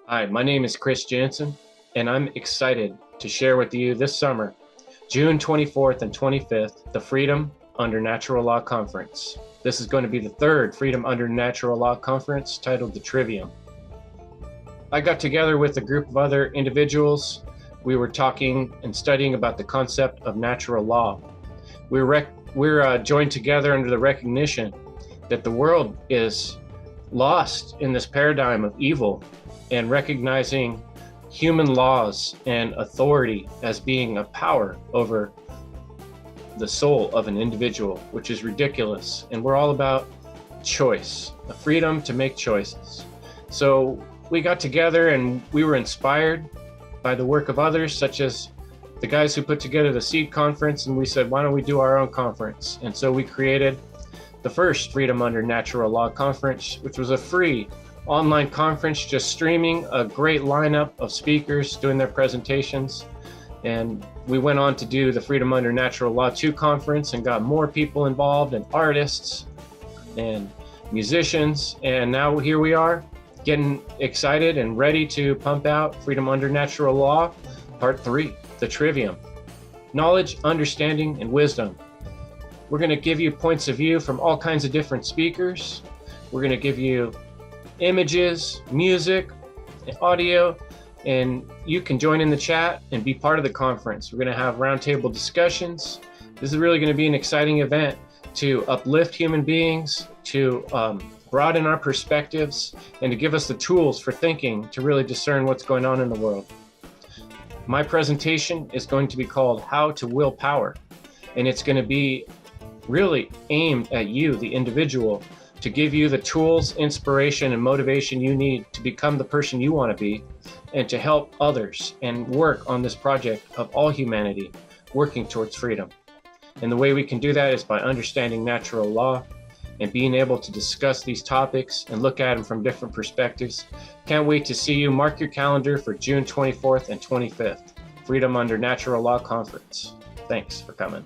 Hi, my name is Chris Jansen, and I'm excited to share with you this summer, June 24th and 25th, the Freedom Under Natural Law Conference. This is going to be the third Freedom Under Natural Law Conference titled the Trivium. I got together with a group of other individuals. We were talking and studying about the concept of natural law. We're joined together under the recognition that the world is lost in this paradigm of evil and recognizing human laws and authority as being a power over the soul of an individual, which is ridiculous. And we're all about choice, the freedom to make choices. So we got together and we were inspired by the work of others, such as the guys who put together the Seed Conference, and we said, why don't we do our own conference? And so we created the first Freedom Under Natural Law Conference, which was a free online conference, just streaming a great lineup of speakers doing their presentations. And we went on to do the Freedom Under Natural Law 2 conference and got more people involved, and artists and musicians. And now here we are, getting excited and ready to pump out Freedom Under Natural Law Part 3, the Trivium. Knowledge, understanding, and wisdom. We're going to give you points of view from all kinds of different speakers. We're going to give you images, music, audio, and you can join in the chat and be part of the conference. We're going to have roundtable discussions. This is really going to be an exciting event to uplift human beings, to broaden our perspectives, and to give us the tools for thinking to really discern what's going on in the world. My presentation is going to be called How to Will Power, and it's going to be really aimed at you, the individual, to give you the tools, inspiration, and motivation you need to become the person you want to be, and to help others and work on this project of all humanity working towards freedom. And the way we can do that is by understanding natural law and being able to discuss these topics and look at them from different perspectives. Can't wait to see you. Mark your calendar for June 24th and 25th, Freedom Under Natural Law Conference. Thanks for coming.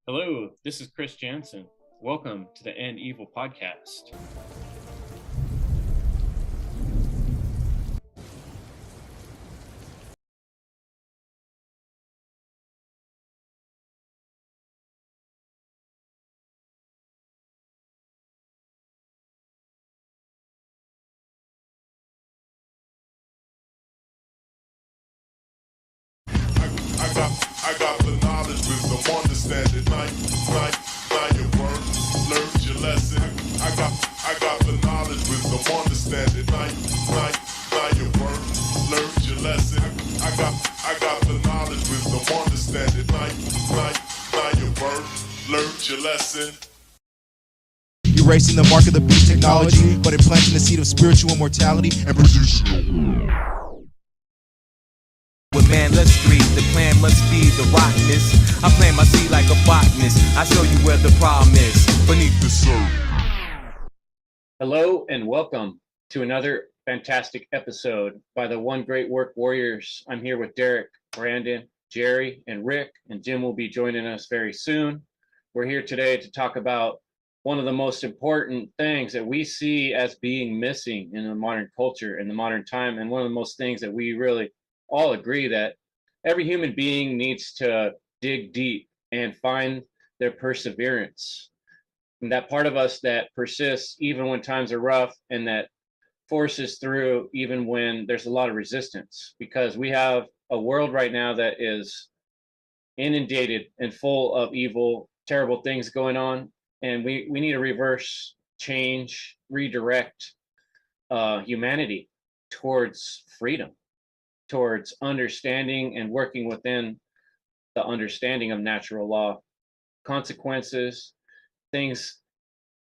Hello, this is Chris Jansen. Welcome to the End Evil podcast. I got the knowledge, wisdom, understanding. Now your word, learned your lesson. I got the knowledge, wisdom, understanding. Now your word, learned your lesson. I got the knowledge, wisdom, understanding. Now your word, learned your lesson. Erasing the mark of the beast technology, but implanting the seed of spiritual immortality and producing. With man, let's breathe. The plan must be the rottenness. I plant my seed like a botanist. I show you where the problem is. Beneath the surface. Hello and welcome to another fantastic episode by the One Great Work Warriors. I'm here with Derek, Brandon, Jerry, and Rick, and Jim will be joining us very soon. We're here today to talk about one of the most important things that we see as being missing in the modern culture, in the modern time, and one of the most things that we really all agree that every human being needs to dig deep and find their perseverance. And that part of us that persists even when times are rough, and that forces through even when there's a lot of resistance, because we have a world right now that is inundated and full of evil, terrible things going on. And we need to reverse, change, redirect humanity towards freedom, towards understanding and working within the understanding of natural law. Consequences, things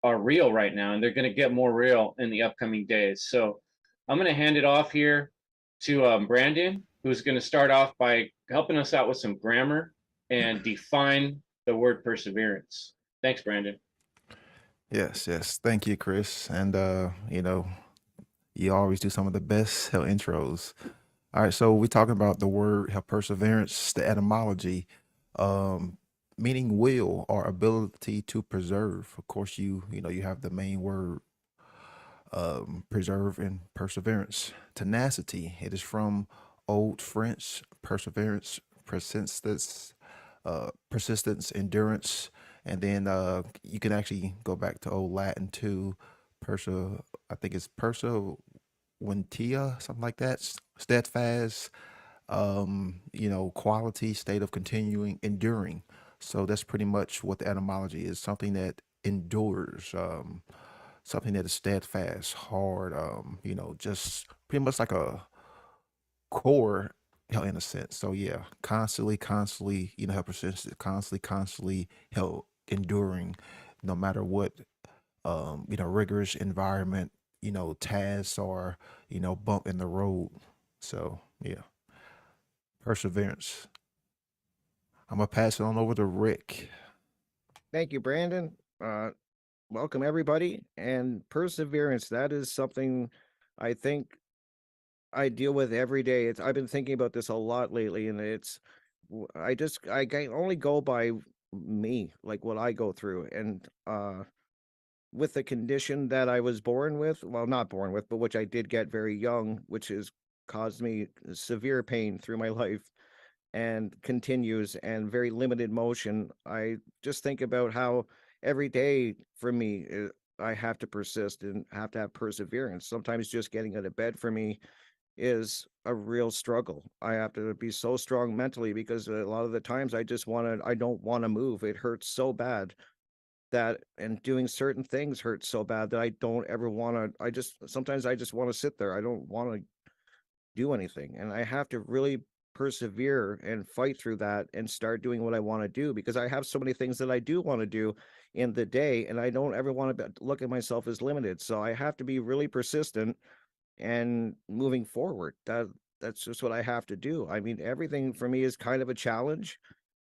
are real right now, and they're going to get more real in the upcoming days. So I'm going to hand it off here to Brandon, who's going to start off by helping us out with some grammar and define the word perseverance. Thanks, Brandon. Yes, yes. Thank you, Chris. And you always do some of the best hell intros. All right, so we're talking about the word hell perseverance, the etymology, um, meaning will or ability to preserve. Of course, you have the main word preserve and perseverance. Tenacity. It is from Old French perseverance, persistence, endurance, and then you can actually go back to Old Latin too. Persa, I think it's perseventia, something like that. Steadfast, quality, state of continuing, enduring. So that's pretty much what the etymology is. Something that endures. Something that is steadfast, hard, just pretty much like a core, in a sense. So yeah, constantly, help persist, constantly help enduring, no matter what, rigorous environment, tasks or, bump in the road. So yeah, perseverance. I'm gonna pass it on over to Rick. Thank you, Brandon. Welcome everybody. And perseverance, that is something I think I deal with every day. I've been thinking about this a lot lately, and I can only go by me, like what I go through, and with the condition that I was born with, well, not born with, but which I did get very young, which has caused me severe pain through my life and continues and very limited motion. I just think about how every day for me, I have to persist and have to have perseverance. Sometimes just getting out of bed for me is a real struggle. I have to be so strong mentally because a lot of the times I don't want to move. It hurts so bad that, and doing certain things hurts so bad that I don't ever want to. Sometimes I just want to sit there. I don't want to do anything. And I have to really persevere and fight through that and start doing what I want to do because I have so many things that I do want to do in the day and I don't ever want to look at myself as limited. So I have to be really persistent and moving forward. That's just what I have to do. I mean, everything for me is kind of a challenge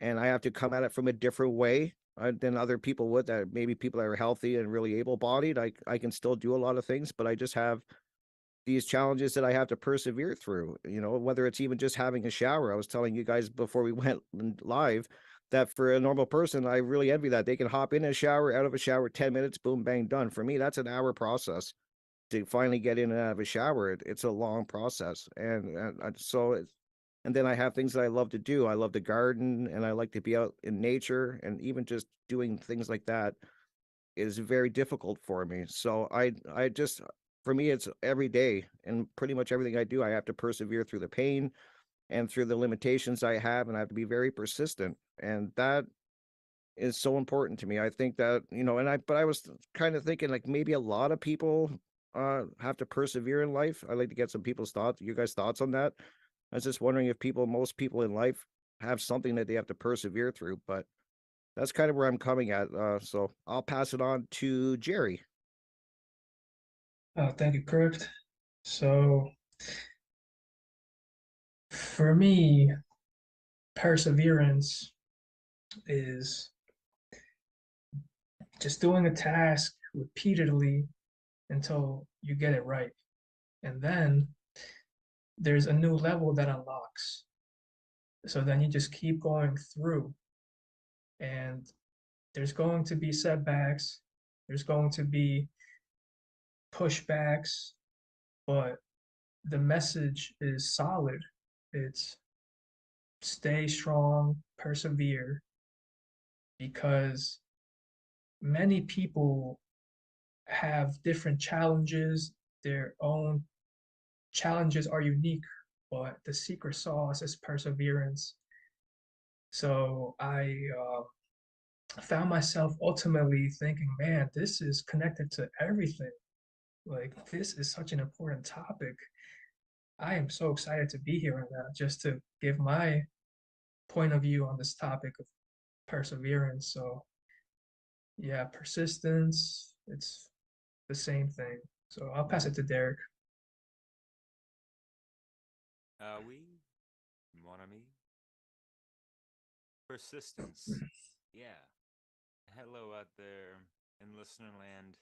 and I have to come at it from a different way than other people would, that maybe people that are healthy and really able-bodied. I can still do a lot of things, but I just have these challenges that I have to persevere through, whether it's even just having a shower. I was telling you guys before we went live that for a normal person, I really envy that. They can hop in a shower, out of a shower, 10 minutes, boom, bang, done. For me, that's an hour process to finally get in and out of a shower. It's a long process. And then I have things that I love to do. I love to garden and I like to be out in nature, and even just doing things like that is very difficult for me. So I just for me it's every day, and pretty much everything I do I have to persevere through the pain and through the limitations I have, and I have to be very persistent. And that is so important to me. I think that, but I was kind of thinking like maybe a lot of people have to persevere in life. I'd like to get some people's thoughts, you guys' thoughts on that. I was just wondering if most people in life have something that they have to persevere through, but that's kind of where I'm coming at. So I'll pass it on to Jerry. Thank you, Kurt. So for me, perseverance is just doing a task repeatedly until you get it right. And then there's a new level that unlocks. So then you just keep going through, and there's going to be setbacks, there's going to be pushbacks, but the message is solid. It's stay strong, persevere, because many people have different challenges. Their own challenges are unique, but the secret sauce is perseverance. So I found myself ultimately thinking, man, this is connected to everything. Like, this is such an important topic. I am so excited to be here right now just to give my point of view on this topic of perseverance. So, yeah, persistence, it's the same thing. So I'll pass it to Derek. Oui, mon ami. Persistence. Yeah. hello out there in listener land.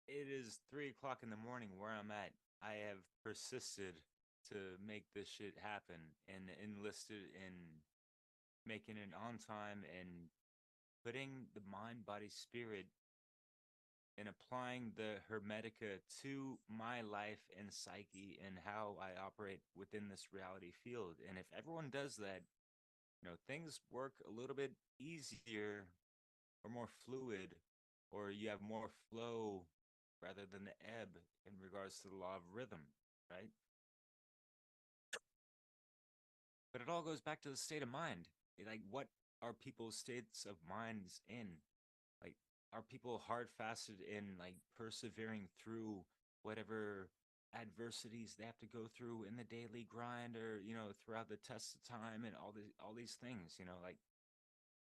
It is 3 o'clock in the morning where I'm at. I have persisted to make this shit happen and enlisted in making it on time and putting the mind, body, spirit and applying the Hermetica to my life and psyche and how I operate within this reality field. And if everyone does that, things work a little bit easier or more fluid, or you have more flow rather than the ebb in regards to the law of rhythm, right? But it all goes back to the state of mind. Like, what are people's states of minds in? Like, are people hard fasted in like persevering through whatever adversities they have to go through in the daily grind, or throughout the test of time and all these things? Like,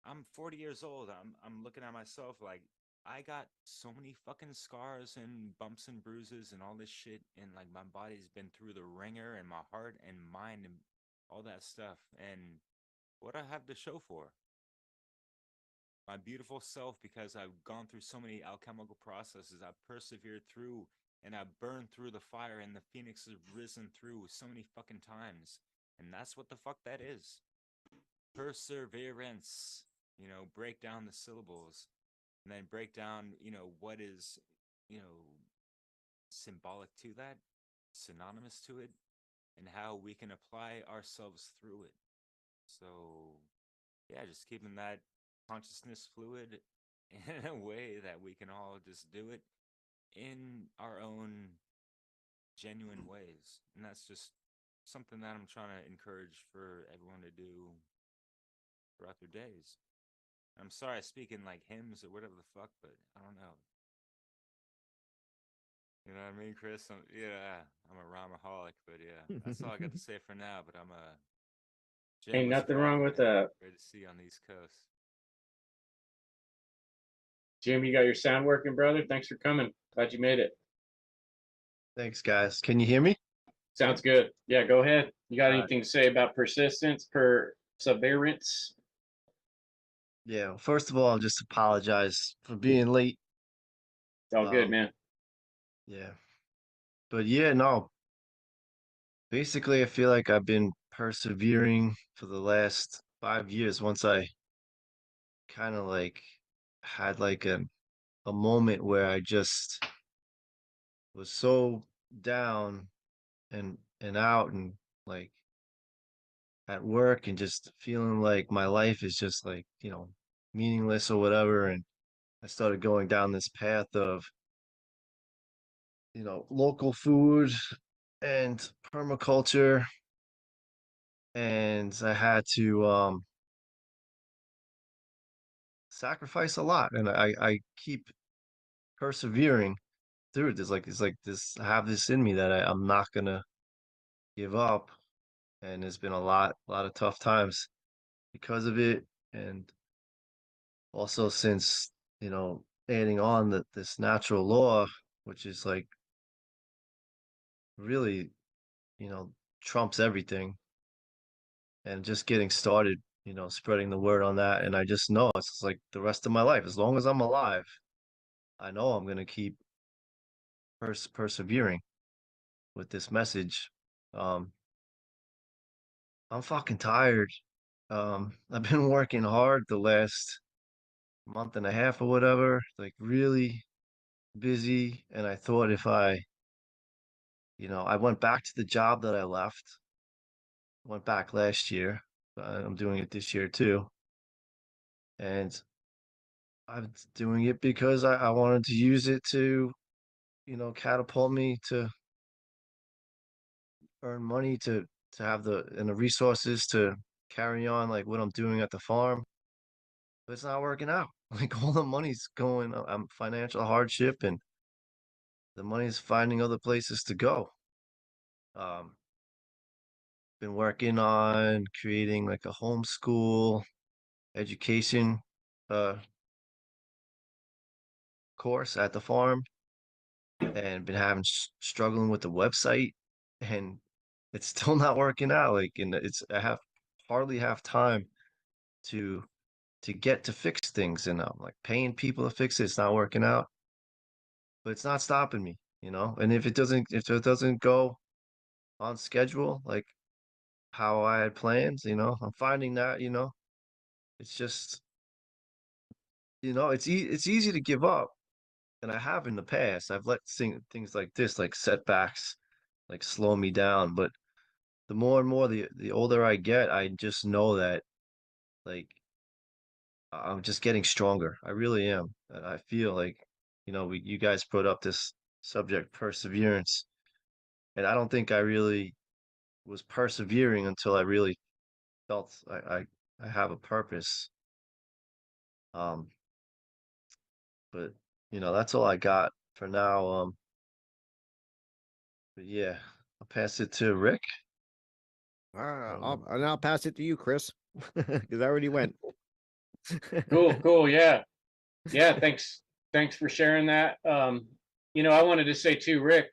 I'm 40 years old. I'm looking at myself like I got so many fucking scars and bumps and bruises and all this shit, and like my body's been through the ringer, and my heart and mind and all that stuff. And what I have to show for my beautiful self, because I've gone through so many alchemical processes, I've persevered through, and I've burned through the fire, and the phoenix has risen through so many fucking times. And that's what the fuck that is. Perseverance. Break down the syllables, and then break down, what is, you know, symbolic to that, synonymous to it, and how we can apply ourselves through it. So, yeah, just keeping that consciousness fluid in a way that we can all just do it in our own genuine ways. And that's just something that I'm trying to encourage for everyone to do throughout their days. I'm sorry I speak in like hymns or whatever the fuck, but I don't know. You know what I mean, Chris? Yeah, I'm a rhymaholic, but yeah, that's all I got to say for now. But I'm a Jim Ain't was nothing wrong cracking, with man. that. Great to see you on the East Coast. Jim, you got your sound working, brother? Thanks for coming. Glad you made it. Thanks, guys. Can you hear me? Sounds good. Yeah, go ahead. You got Uh, anything to say about persistence, perseverance? yeah. First of all, I'll just apologize for being late. It's all good, man. Yeah. But yeah, no. Basically, I feel like I've been persevering for the last 5 years. Once I kind of like had like a moment where I just was so down and out and like at work and just feeling like my life is just like, meaningless or whatever. And I started going down this path of, local food and permaculture. And I had to sacrifice a lot. And I keep persevering through it. It's like this, I have this in me that I'm not gonna give up. And there's been a lot of tough times because of it. And also since, adding on this natural law, which is like really, you know, trumps everything, and just getting started, spreading the word on that. And I just know it's like the rest of my life, as long as I'm alive, I know I'm going to keep persevering with this message. Um, I'm fucking tired. I've been working hard the last month and a half or whatever, like really busy. And I thought if I went back to the job that I left, went back last year. I'm doing it this year too. And I'm doing it because I wanted to use it to, catapult me to earn money to have the resources to carry on like what I'm doing at the farm. But it's not working out. Like all the money's going, I'm financial hardship, and the money's finding other places to go. Um, been working on creating like a homeschool education uh course at the farm, and been having struggling with the website, and it's still not working out. Like, and I hardly have time to to get to fix things, and I'm like paying people to fix it. It's not working out, but it's not stopping me, you know. And if it doesn't go on schedule, like how I had planned, you know, I'm finding that, you know, it's just, you know, it's easy to give up, and I have in the past. I've let things like this, like setbacks, like slow me down. But the more and more the older I get, I just know that like I'm just getting stronger. I really am. And I feel like, you know, you guys put up this subject, perseverance, and I don't think I really was persevering until I really felt I have a purpose. Um, but you know, that's all I got for now. But yeah, I'll pass it to Rick. I don't know. And I'll pass it to you, Chris, because I already went. Cool, cool. Yeah. Yeah. Thanks for sharing that. I wanted to say too, Rick,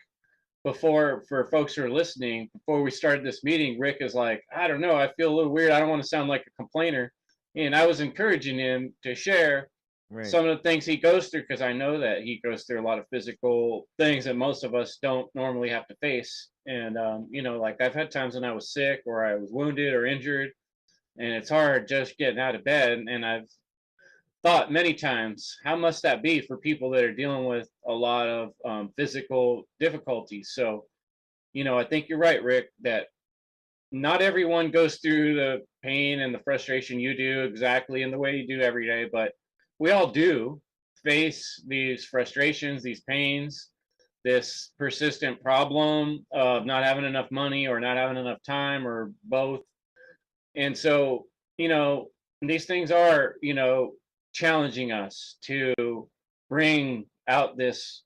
before for folks who are listening, before we started this meeting, Rick is like, I don't know, I feel a little weird. I don't want to sound like a complainer. And I was encouraging him to share Right. some of the things he goes through because I know that he goes through a lot of physical things that most of us don't normally have to face. And, like I've had times when I was sick or I was wounded or injured, and it's hard just getting out of bed. And I've thought many times, how must that be for people that are dealing with a lot of physical difficulties? So, I think you're right, Rick, that not everyone goes through the pain and the frustration you do exactly in the way you do every day, but we all do face these frustrations, these pains, this persistent problem of not having enough money or not having enough time or both. And so, these things are, challenging us to bring out this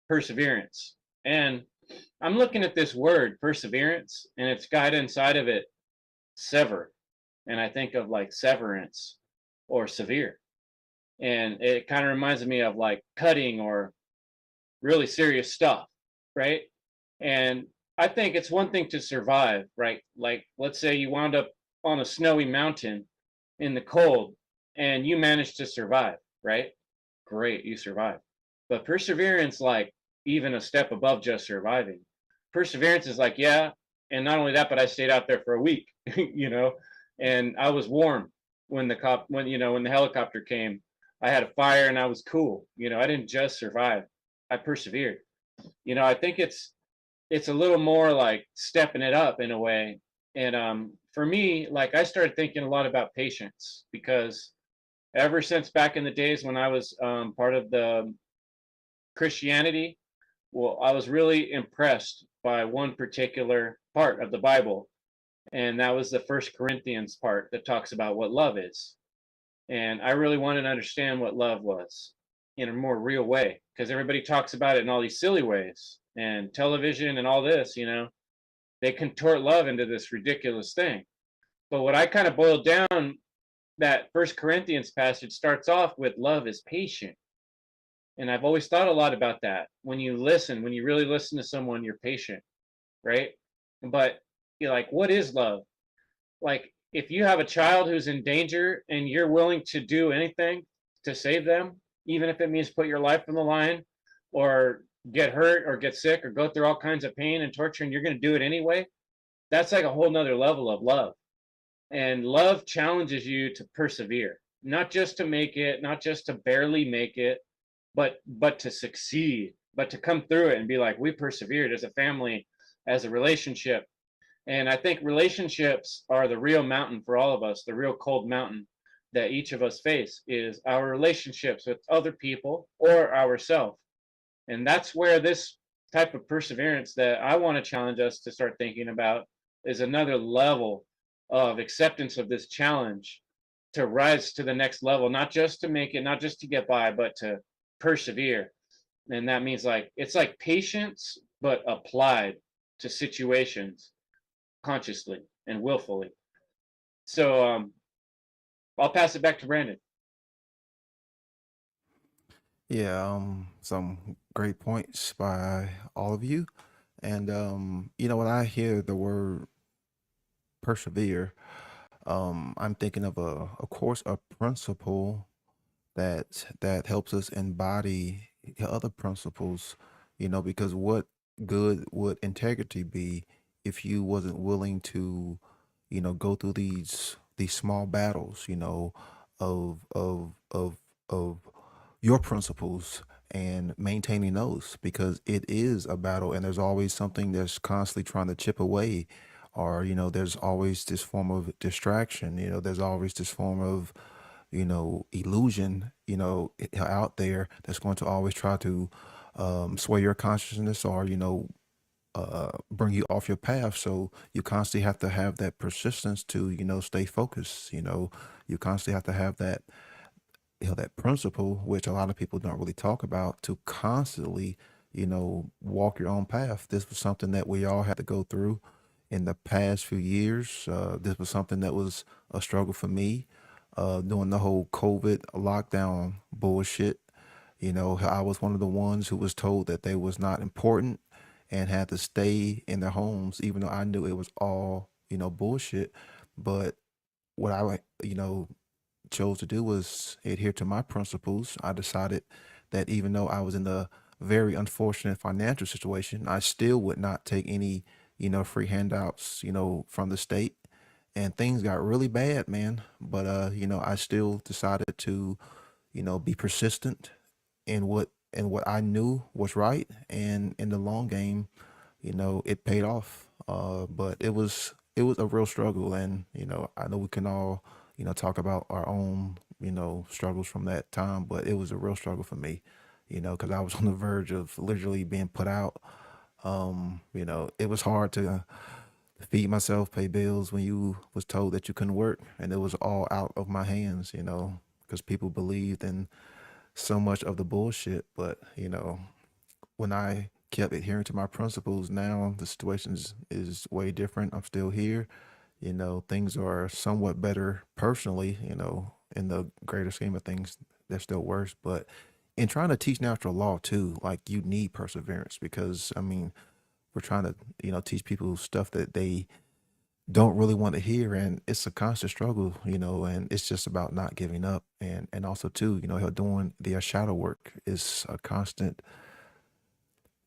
perseverance. And I'm looking at this word perseverance, and it's got inside of it sever. And I think of like severance or severe. And it kind of reminds me of like cutting or really serious stuff, right? And I think it's one thing to survive, right? Like, let's say you wound up on a snowy mountain in the cold and you managed to survive, right? Great, you survived. But perseverance, like, even a step above just surviving. Perseverance is like, yeah, and not only that, but I stayed out there for a week, and I was warm when the helicopter came. I had a fire and I was cool. I didn't just survive. I persevered. I think it's a little more like stepping it up in a way. And for me, like I started thinking a lot about patience because ever since back in the days when I was part of the Christianity, well, I was really impressed by one particular part of the Bible, and that was the First Corinthians part that talks about what love is. And I really wanted to understand what love was in a more real way because everybody talks about it in all these silly ways and television and all this, they contort love into this ridiculous thing. But what I kind of boiled down, that First Corinthians passage starts off with love is patient. And I've always thought a lot about that. When you really listen to someone, you're patient, right? But you're like, what is love? Like, if you have a child who's in danger and you're willing to do anything to save them, even if it means put your life on the line or get hurt or get sick or go through all kinds of pain and torture, and you're going to do it anyway, that's like a whole nother level of love. And love challenges you to persevere, not just to make it, not just to barely make it, but to succeed, but to come through it and be like, we persevered as a family, as a relationship. And I think relationships are the real mountain for all of us. The real cold mountain that each of us face is our relationships with other people or ourselves. And that's where this type of perseverance that I want to challenge us to start thinking about is another level of acceptance of this challenge to rise to the next level, not just to make it, not just to get by, but to persevere. And that means like it's like patience, but applied to situations consciously and willfully. So I'll pass it back to Brandon. Yeah, some great points by all of you. And when I hear the word persevere, I'm thinking of of course, a principle that helps us embody other principles, because what good would integrity be if you wasn't willing to, go through these small battles, of your principles and maintaining those, because it is a battle and there's always something that's constantly trying to chip away, or there's always this form of distraction, there's always this form of illusion, out there that's going to always try to sway your consciousness, or, bring you off your path. So you constantly have to have that persistence to, stay focused. You constantly have to have that, that principle, which a lot of people don't really talk about, to constantly, walk your own path. This was something that we all had to go through in the past few years. This was something that was a struggle for me during the whole COVID lockdown bullshit. I was one of the ones who was told that they was not important and had to stay in their homes, even though I knew it was all, bullshit. But what I, chose to do was adhere to my principles. I decided that even though I was in a very unfortunate financial situation, I still would not take any, free handouts, from the state. And things got really bad, man. But I still decided to, be persistent in what I knew was right, and in the long game, it paid off. But it was a real struggle, and I know we can all talk about our own struggles from that time, but it was a real struggle for me, because I was on the verge of literally being put out. It was hard to feed myself, pay bills when you was told that you couldn't work, and it was all out of my hands, because people believed in so much of the bullshit. But when I kept adhering to my principles, now the situation is way different. I'm still here. Things are somewhat better personally, in the greater scheme of things, they're still worse. But in trying to teach natural law too, like, you need perseverance, because I mean, we're trying to, teach people stuff that they don't really want to hear, and it's a constant struggle, and it's just about not giving up. And also too, doing the shadow work is a constant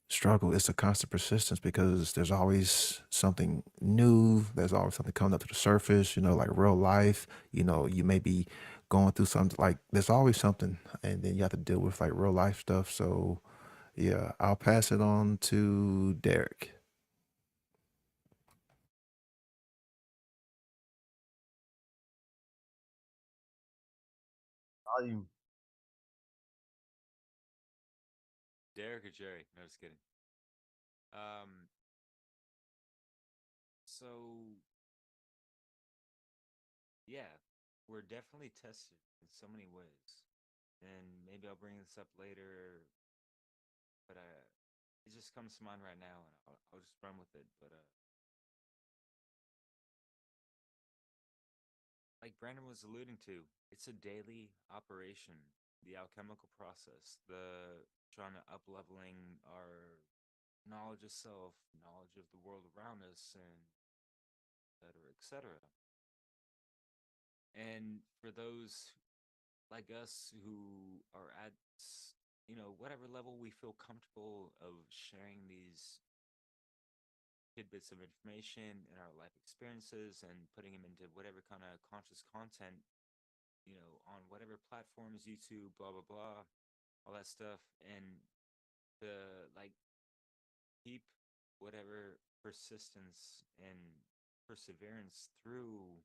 struggle. It's a constant persistence, because there's always something new. There's always something coming up to the surface, like real life. You may be going through something, like, there's always something, and then you have to deal with like real life stuff. So yeah, I'll pass it on to Derek. Volume. Derek or Jerry? No, just kidding. Um, so yeah, we're definitely tested in so many ways, and maybe I'll bring this up later, but it just comes to mind right now, and I'll just run with it. But like Brandon was alluding to, it's a daily operation. The alchemical process, the trying to up leveling our knowledge of self, knowledge of the world around us, and et cetera, et cetera. And for those like us who are at, whatever level we feel comfortable of sharing these tidbits of information in our life experiences and putting them into whatever kind of conscious content, on whatever platforms, YouTube, blah blah blah, all that stuff, and to like keep whatever persistence and perseverance through.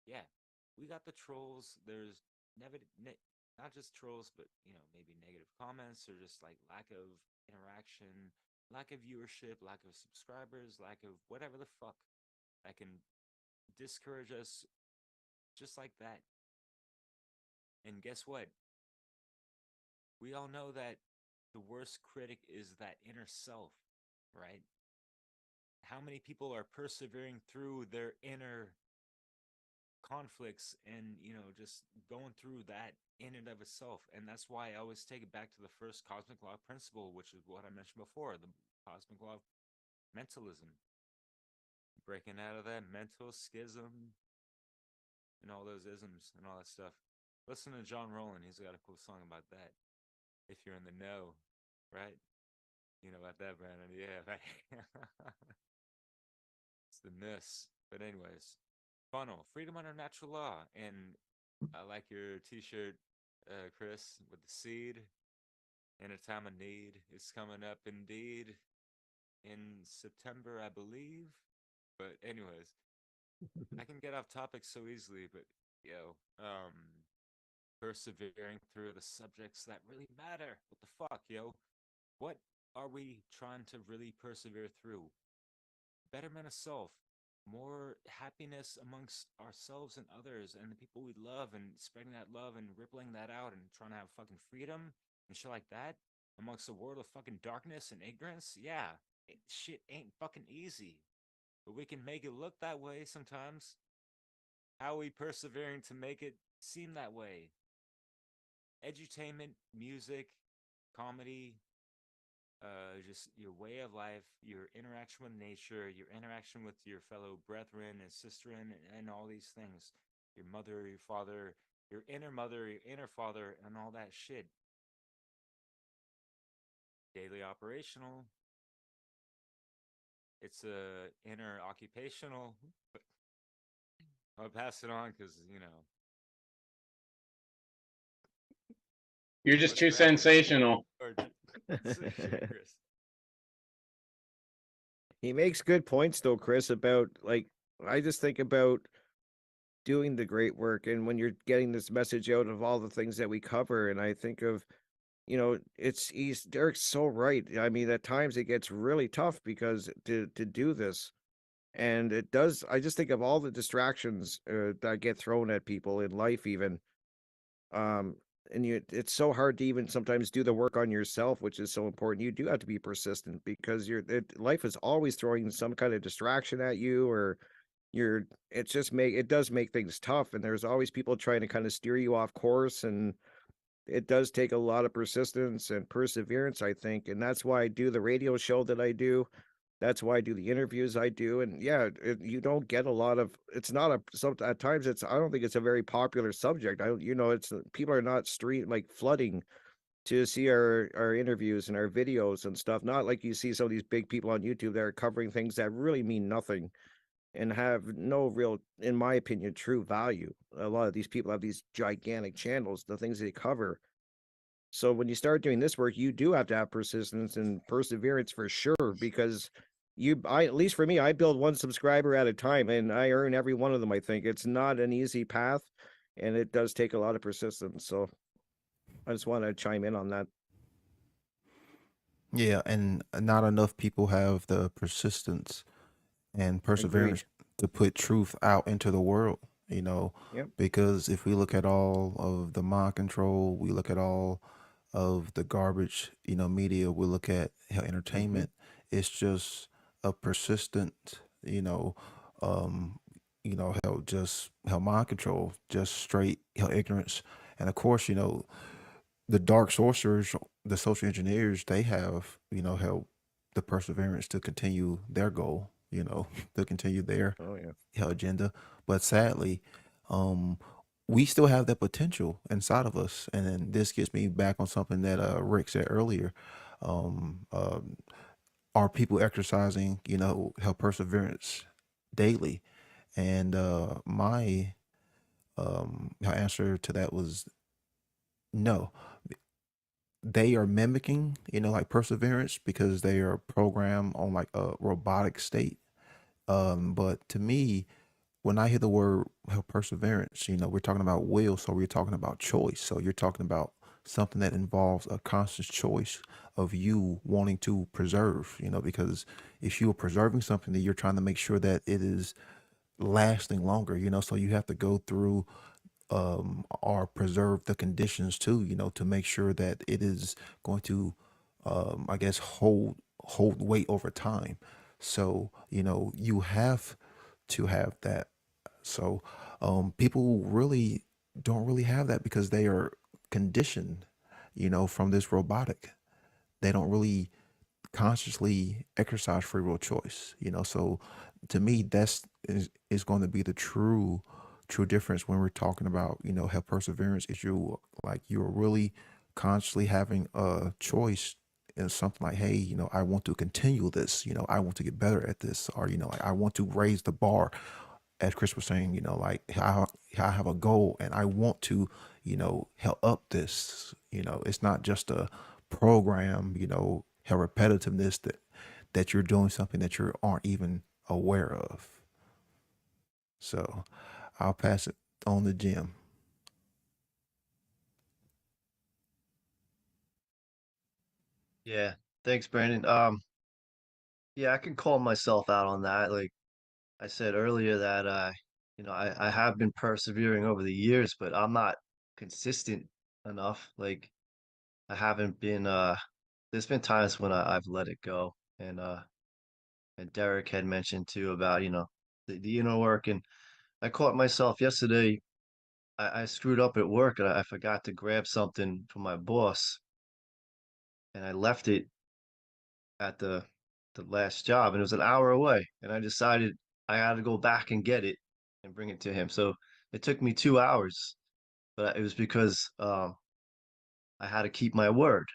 Yeah, we got the trolls. There's never not just trolls, but maybe negative comments, or just like lack of interaction, lack of viewership, lack of subscribers, lack of whatever the fuck that can discourage us just like that. And guess what? We all know that the worst critic is that inner self, right? How many people are persevering through their inner conflicts and just going through that in and of itself? And that's why I always take it back to the first cosmic law principle, which is what I mentioned before, the cosmic law of mentalism. breaking out of that mental schism and all those isms and all that stuff. Listen to John Rowland. He's got a cool song about that. If you're in the know, right? You know about that, Brandon? Yeah, right. It's the miss. But anyways, funnel, freedom under natural law, and I like your T-shirt, Chris, with the seed. In a time of need, it's coming up indeed in September, I believe. But anyways, I can get off topic so easily. But persevering through the subjects that really matter. What the fuck, yo? What are we trying to really persevere through? Betterment of self, more happiness amongst ourselves and others and the people we love, and spreading that love and rippling that out and trying to have fucking freedom and shit like that amongst a world of fucking darkness and ignorance. Yeah, shit ain't fucking easy, but we can make it look that way sometimes. How are we persevering to make it seem that way? Edutainment, music, comedy, just your way of life, your interaction with nature, your interaction with your fellow brethren and sisterin, and all these things. Your mother, your father, your inner father, and all that shit. Daily operational. It's a inner occupational. I'll pass it on because You're just what's too Brandon? sensational. Chris. He makes good points though, Chris, about like I just think about doing the great work and when you're getting this message out of all the things that we cover, and I think of he's Derek's so right. I mean, at times it gets really tough because to do this, and it does. I just think of all the distractions that get thrown at people in life, even um, and it's so hard to even sometimes do the work on yourself, which is so important. You do have to be persistent because life is always throwing some kind of distraction at you, or it does make things tough, and there's always people trying to kind of steer you off course, and it does take a lot of persistence and perseverance, I think. And that's why I do the radio show that I do. That's why I do the interviews I do. And yeah, you don't get a lot of, it's not at times I don't think it's a very popular subject. People are not like flooding to see our interviews and our videos and stuff. Not like you see some of these big people on YouTube that are covering things that really mean nothing and have no real, in my opinion, true value. A lot of these people have these gigantic channels, the things they cover. So when you start doing this work, you do have to have persistence and perseverance for sure, because at least for me, I build one subscriber at a time and I earn every one of them. I think it's not an easy path and it does take a lot of persistence. So I just want to chime in on that. Yeah, and not enough people have the persistence and perseverance Agreed. to put truth out into the world, you know, Yep. because if we look at all of the mind control, we look at all of the garbage, media, we look at how Hmm. entertainment, it's just a persistent, you know, um, how mind control, just straight, how ignorance. And of course, the dark sorcerers, the social engineers, they have, help the perseverance to continue their goal, to continue their Oh yeah. agenda. But sadly, um, we still have that potential inside of us. And then this gets me back on something that Rick said earlier. Um, um, are people exercising, how perseverance daily? And my answer to that was no. They are mimicking, like perseverance because they are programmed on like a robotic state. But to me, when I hear the word perseverance, we're talking about will, so we're talking about choice. So you're talking about something that involves a conscious choice of you wanting to preserve, because if you are preserving something, then you're trying to make sure that it is lasting longer, so you have to go through or preserve the conditions too, to make sure that it is going to, I guess, hold weight over time. So, you have to have that. So, people really don't really have that because they are conditioned, from this robotic. They don't really consciously exercise free will choice, so to me, is going to be the true difference when we're talking about, how perseverance is. You're really consciously having a choice in something like, hey, I want to continue this, I want to get better at this, or like, I want to raise the bar, as Chris was saying, like, I have a goal and I want to, help up this. It's not just a program, how repetitiveness that you're doing something that you aren't even aware of. So I'll pass it on to Jim. Yeah. Thanks, Brandon. Yeah, I can call myself out on that. Like I said earlier that I have been persevering over the years, but I'm not consistent enough. Like I haven't been there's been times when I've let it go. And Derek had mentioned too about, the inner work. And I caught myself yesterday. I screwed up at work and I forgot to grab something from my boss and I left it at the last job and it was an hour away. And I decided I had to go back and get it and bring it to him. So it took me 2 hours, but it was because I had to keep my word.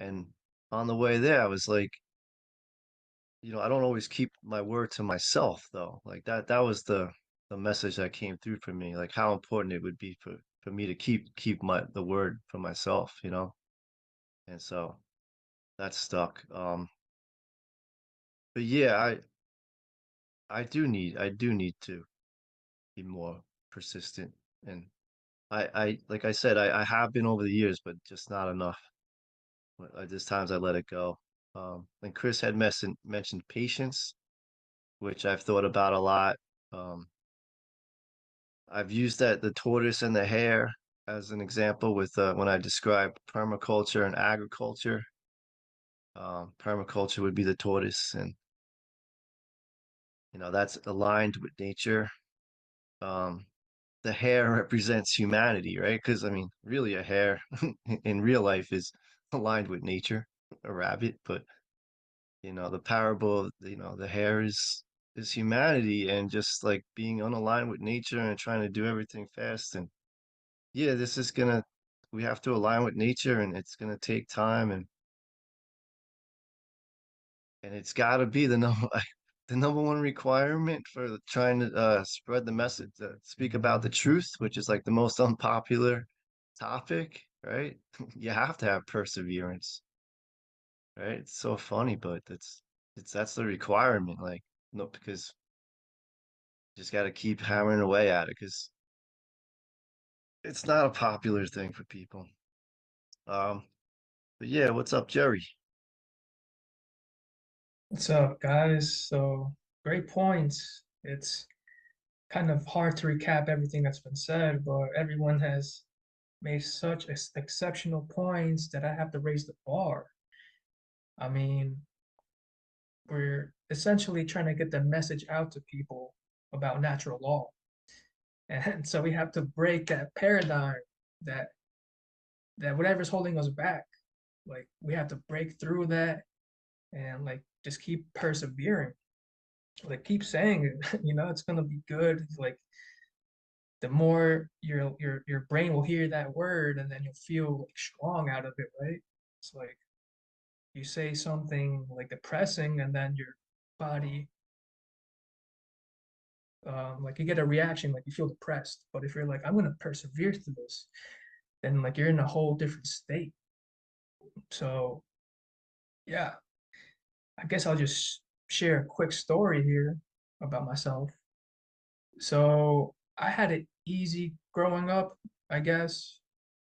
And on the way there, I was like, I don't always keep my word to myself though. Like that was the message that came through for me, like how important it would be for me to keep the word for myself. And so that stuck. But yeah, I do need to be more persistent. And I like I said, I have been over the years, but just not enough. There's times I let it go. And Chris had mentioned patience, which I've thought about a lot. Um, I've used the tortoise and the hare as an example with when I describe permaculture and agriculture. Permaculture would be the tortoise, and that's aligned with nature. Um, the hare represents humanity, right? Because I mean, really, a hare in real life is aligned with nature, a rabbit. But the parable, the hare is humanity and just like being unaligned with nature and trying to do everything fast. And yeah, this is gonna we have to align with nature and it's gonna take time and it's gotta be the number the number one requirement for trying to spread the message, speak about the truth, which is like the most unpopular topic, right? You have to have perseverance, right? It's so funny, but that's the requirement. Like, no, because you just gotta keep hammering away at it because it's not a popular thing for people. Um, but yeah, what's up, Jerry? What's up, guys? So, great points. It's kind of hard to recap everything that's been said, but everyone has made such exceptional points that I have to raise the bar. I mean, we're essentially trying to get the message out to people about natural law. And so we have to break that paradigm that whatever's holding us back, like we have to break through that and like just keep persevering. Like keep saying it, it's gonna be good. Like the more your brain will hear that word and then you'll feel like strong out of it, right? It's like you say something like depressing and then your body like you get a reaction like you feel depressed. But if you're like, I'm gonna persevere through this, then like you're in a whole different state. So yeah, I guess I'll just share a quick story here about myself. So I had it easy growing up, I guess.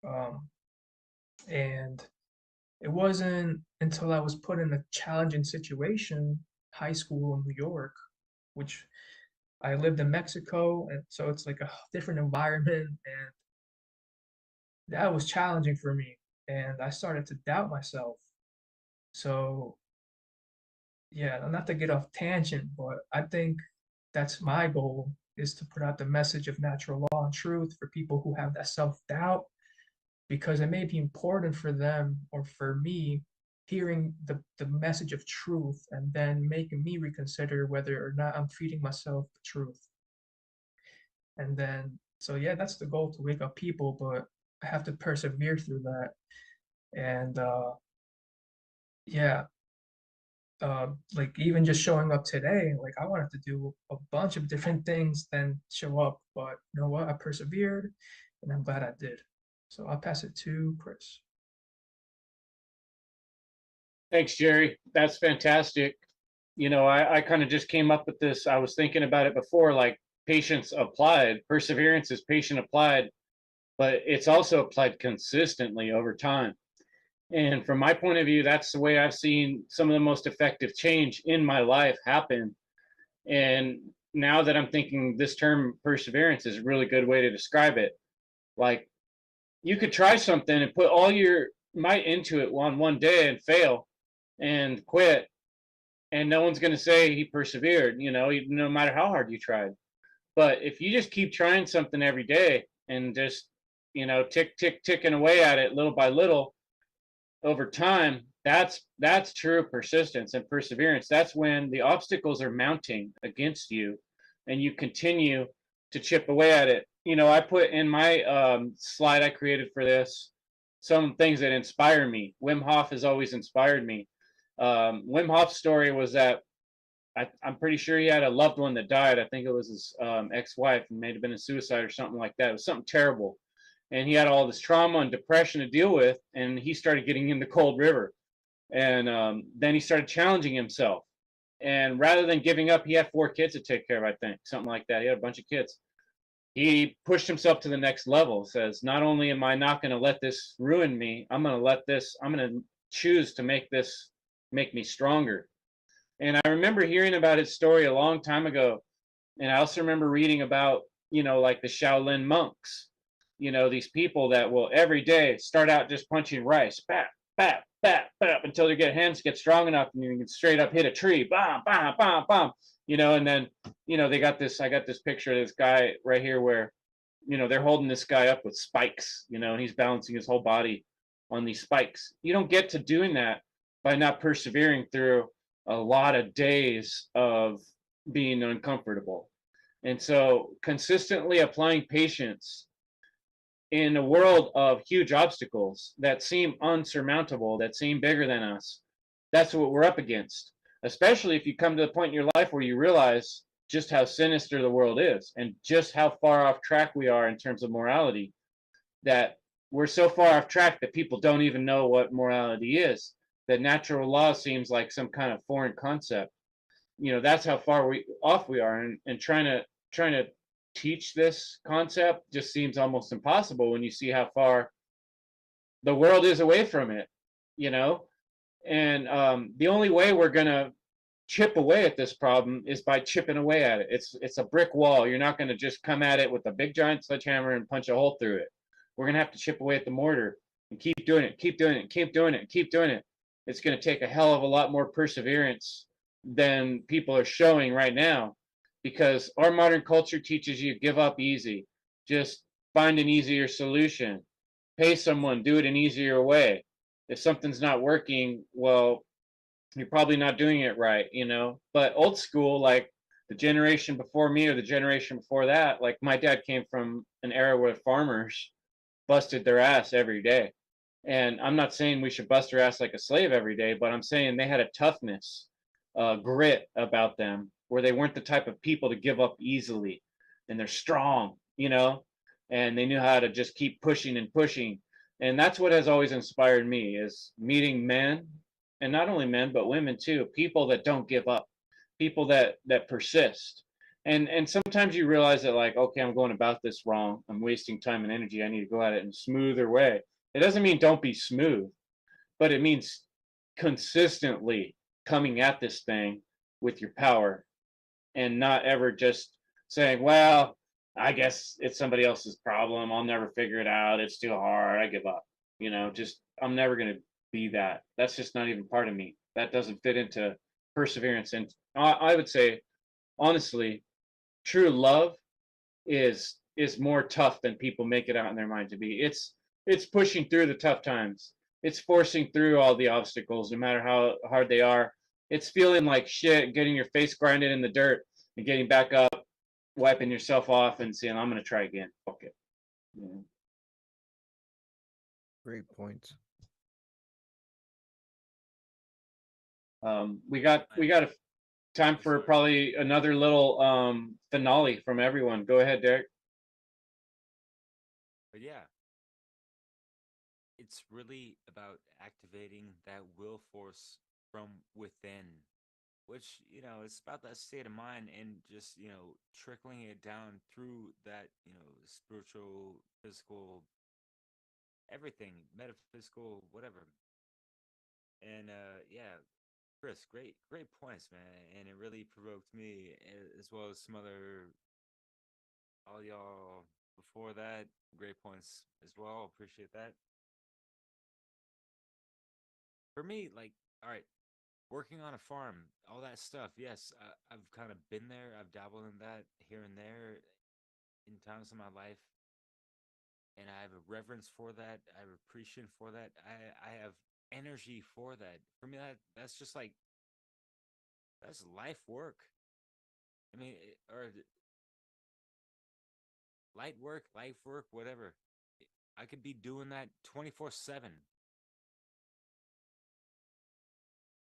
Um, and it wasn't until I was put in a challenging situation, high school in New York, which I lived in Mexico, and so it's like a different environment, and that was challenging for me. And I started to doubt myself. So yeah, not to get off tangent, but I think that's my goal is to put out the message of natural law and truth for people who have that self-doubt because it may be important for them or for me hearing the message of truth and then making me reconsider whether or not I'm feeding myself the truth. And then, so yeah, that's the goal, to wake up people, but I have to persevere through that. And yeah, like even just showing up today, like I wanted to do a bunch of different things than show up, but you know what? I persevered, and I'm glad I did. So I'll pass it to Chris. Thanks, Jerry. That's fantastic. I kind of just came up with this. I was thinking about it before, like patience applied, perseverance is patient applied, but it's also applied consistently over time. And from my point of view, that's the way I've seen some of the most effective change in my life happen. And now that I'm thinking, this term perseverance is a really good way to describe it. Like, you could try something and put all your might into it on one day and fail and quit, and no one's going to say he persevered, no matter how hard you tried. But if you just keep trying something every day and just, ticking away at it little by little over time, that's true persistence and perseverance. That's when the obstacles are mounting against you and you continue to chip away at it. I put in my slide I created for this some things that inspire me. Wim Hof has always inspired me. Wim Hof's story was that I'm pretty sure he had a loved one that died. I think it was his ex-wife, and may have been a suicide or something like that. It was something terrible, and he had all this trauma and depression to deal with. And he started getting in the cold river, and then he started challenging himself. And rather than giving up, he had 4 kids to take care of. I think something like that. He had a bunch of kids. He pushed himself to the next level. Says, not only am I not going to let this ruin me, I'm going to choose to make me stronger. And I remember hearing about his story a long time ago. And I also remember reading about, like the Shaolin monks, these people that will every day start out just punching rice, bat, bat, bat, bat, until their hands get strong enough and you can straight up hit a tree, bam, bam, bam, bam, and then, I got this picture of this guy right here where, they're holding this guy up with spikes, and he's balancing his whole body on these spikes. You don't get to doing that by not persevering through a lot of days of being uncomfortable. And so consistently applying patience in a world of huge obstacles that seem unsurmountable, that seem bigger than us, that's what we're up against. Especially if you come to the point in your life where you realize just how sinister the world is and just how far off track we are in terms of morality, that we're so far off track that people don't even know what morality is, that natural law seems like some kind of foreign concept. That's how far off we are, and trying to teach this concept just seems almost impossible when you see how far the world is away from it. you know and the only way we're going to chip away at this problem is by chipping away at it. It's a brick wall. You're not going to just come at it with a big giant sledgehammer and punch a hole through it. We're going to have to chip away at the mortar and keep doing it, keep doing it, keep doing it, keep doing it. It's going to take a hell of a lot more perseverance than people are showing right now, because our modern culture teaches you give up easy, just find an easier solution, pay someone, do it an easier way. If something's not working, well, you're probably not doing it right. But old school, like the generation before me or the generation before that, like my dad came from an era where farmers busted their ass every day. And I'm not saying we should bust our ass like a slave every day, but I'm saying they had a toughness, grit about them, where they weren't the type of people to give up easily. And they're strong, and they knew how to just keep pushing and pushing. And that's what has always inspired me, is meeting men, and not only men but women too, people that don't give up, people that persist. And sometimes you realize that, like, okay, I'm going about this wrong, I'm wasting time and energy, I need to go at it in a smoother way. It doesn't mean don't be smooth, but it means consistently coming at this thing with your power, and not ever just saying, well, I guess it's somebody else's problem, I'll never figure it out, it's too hard, I give up. Just, I'm never going to be that. That's just not even part of me. That doesn't fit into perseverance. And I would say, honestly, true love is more tough than people make it out in their mind to be. It's pushing through the tough times. it's forcing through all the obstacles, no matter how hard they are. It's feeling like shit, getting your face grinded in the dirt and getting back up, wiping yourself off, and saying, "I'm gonna try again. Fuck it." Yeah. Great points. We got a time Oh, for sorry. probably another little finale from everyone. Go ahead, Derek. But yeah, it's really about activating that will force from within, which, it's about that state of mind and just, trickling it down through that, spiritual, physical, everything, metaphysical, whatever. And yeah, Chris, great points, man. And it really provoked me, as well as some other, all y'all before that. Great points as well. Appreciate that. For me, like, all right, working on a farm, all that stuff. Yes, I've kind of been there. I've dabbled in that here and there in times of my life, and I have a reverence for that. I have appreciation for that. I have energy for that. For me, that's just like that's life work. I mean, or light work, life work, whatever. I could be doing that 24/7.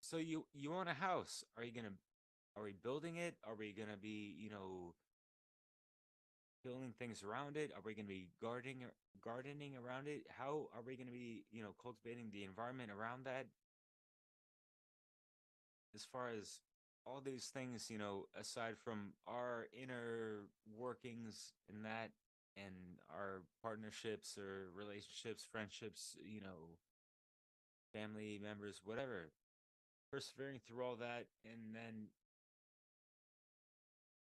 So you own a house. Are we building it? Are we gonna be, building things around it? Are we gonna be gardening around it? How are we gonna be, cultivating the environment around that? As far as all these things, aside from our inner workings and that, and our partnerships or relationships, friendships, family members, whatever, persevering through all that. And then,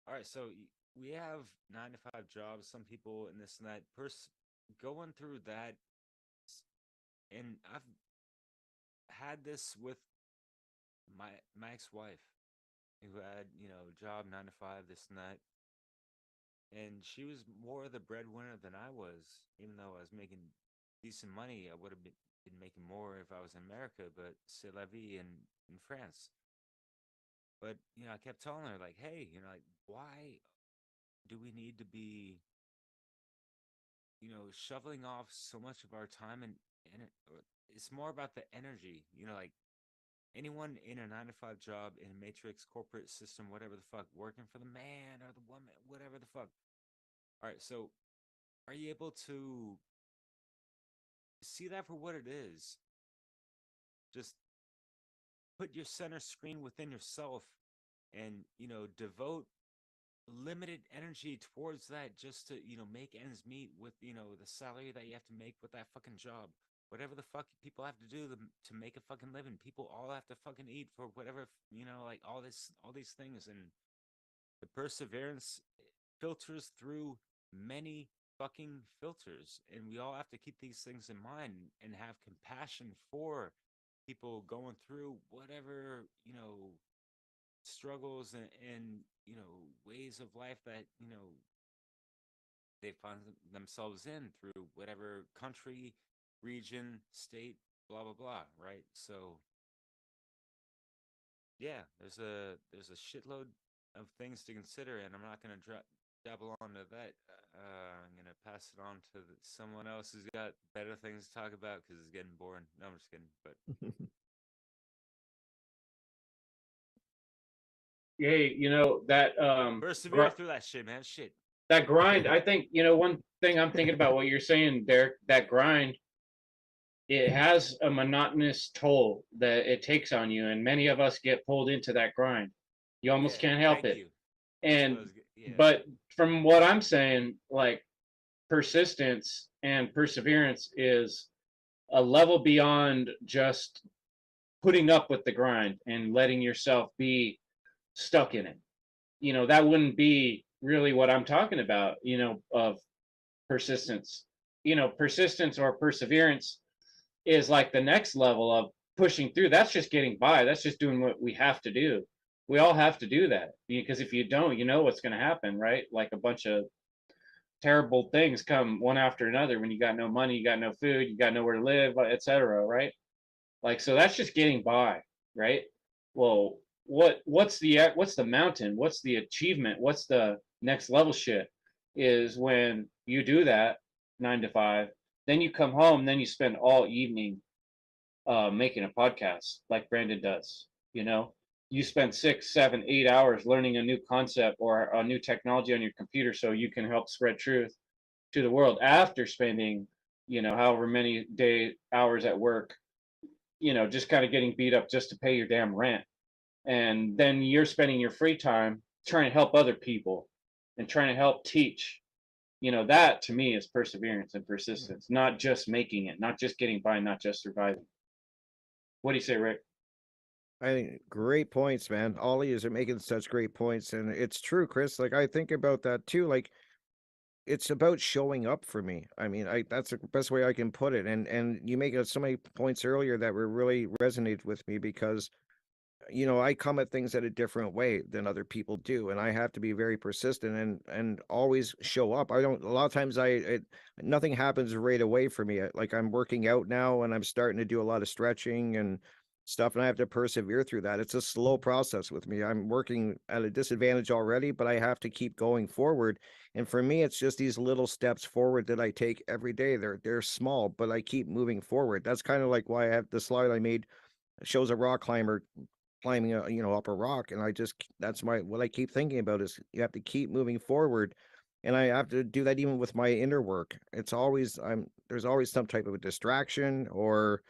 all right, so we have 9 to 5 jobs, some people, and this and that. Going through that, and I've had this with my ex-wife, who had, job 9 to 5, this and that. And she was more the breadwinner than I was, even though I was making decent money. I would have been making more if I was in America, but c'est la vie in France. But, I kept telling her, like, hey, like, why do we need to be, shoveling off so much of our time, and it's more about the energy, like anyone in a 9 to 5 job in a matrix corporate system, whatever the fuck, working for the man or the woman, whatever the fuck. All right, so are you able to see that for what it is? Just put your center screen within yourself, and, devote limited energy towards that, just to, make ends meet with, the salary that you have to make with that fucking job. Whatever the fuck people have to do to make a fucking living. People all have to fucking eat for whatever, like all these things. And the perseverance filters through many fucking filters, and we all have to keep these things in mind and have compassion for people going through whatever, struggles, and ways of life that, they find themselves in, through whatever country, region, state, blah blah blah, right? So yeah, there's a shitload of things to consider, and I'm not gonna dabble onto that. I'm gonna pass it on to someone else who's got better things to talk about, because it's getting boring. No, I'm just kidding. But Hey, that persevere through that shit, man. Shit. that grind. I think one thing I'm thinking about what you're saying, Derek. That grind, it has a monotonous toll that it takes on you, and many of us get pulled into that grind. You almost Yeah. can't help Thank it. you. That's what I And was. Yeah. but from what I'm saying, like, persistence and perseverance is a level beyond just putting up with the grind and letting yourself be stuck in it. That wouldn't be really what I'm talking about, of persistence. Persistence or perseverance is like the next level of pushing through. That's just getting by. That's just doing what we have to do. We all have to do that, because if you don't, you know what's going to happen, right? Like a bunch of terrible things come one after another when you got no money, you got no food, you got nowhere to live, etc. Right? Like, so that's just getting by, right? Well, what's the mountain? What's the achievement? What's the next level shit? Is when you do that 9 to 5, then you come home, then you spend all evening making a podcast like Brandon does. You know, you spend 6, 7, 8 hours learning a new concept or a new technology on your computer so you can help spread truth to the world after spending, however many hours at work, just kind of getting beat up just to pay your damn rent. And then you're spending your free time trying to help other people and trying to help teach. That to me is perseverance and persistence, not just making it, not just getting by, not just surviving. What do you say, Rick? I think great points, man. All of yous are making such great points, and it's true, Chris. Like I think about that too. Like it's about showing up for me. I mean, I that's the best way I can put it. And you make so many points earlier that were really resonated with me because I come at things at a different way than other people do, and I have to be very persistent and always show up. I don't. A lot of times, nothing happens right away for me. Like I'm working out now, and I'm starting to do a lot of stretching and stuff, and I have to persevere through that. It's a slow process with me. I'm working at a disadvantage already, but I have to keep going forward. And for me, it's just these little steps forward that I take every day. They're small, but I keep moving forward. That's kind of like why I have the slide I made shows a rock climber climbing up a rock, and that's my what I keep thinking about is you have to keep moving forward, and I have to do that even with my inner work. It's always there's always some type of a distraction or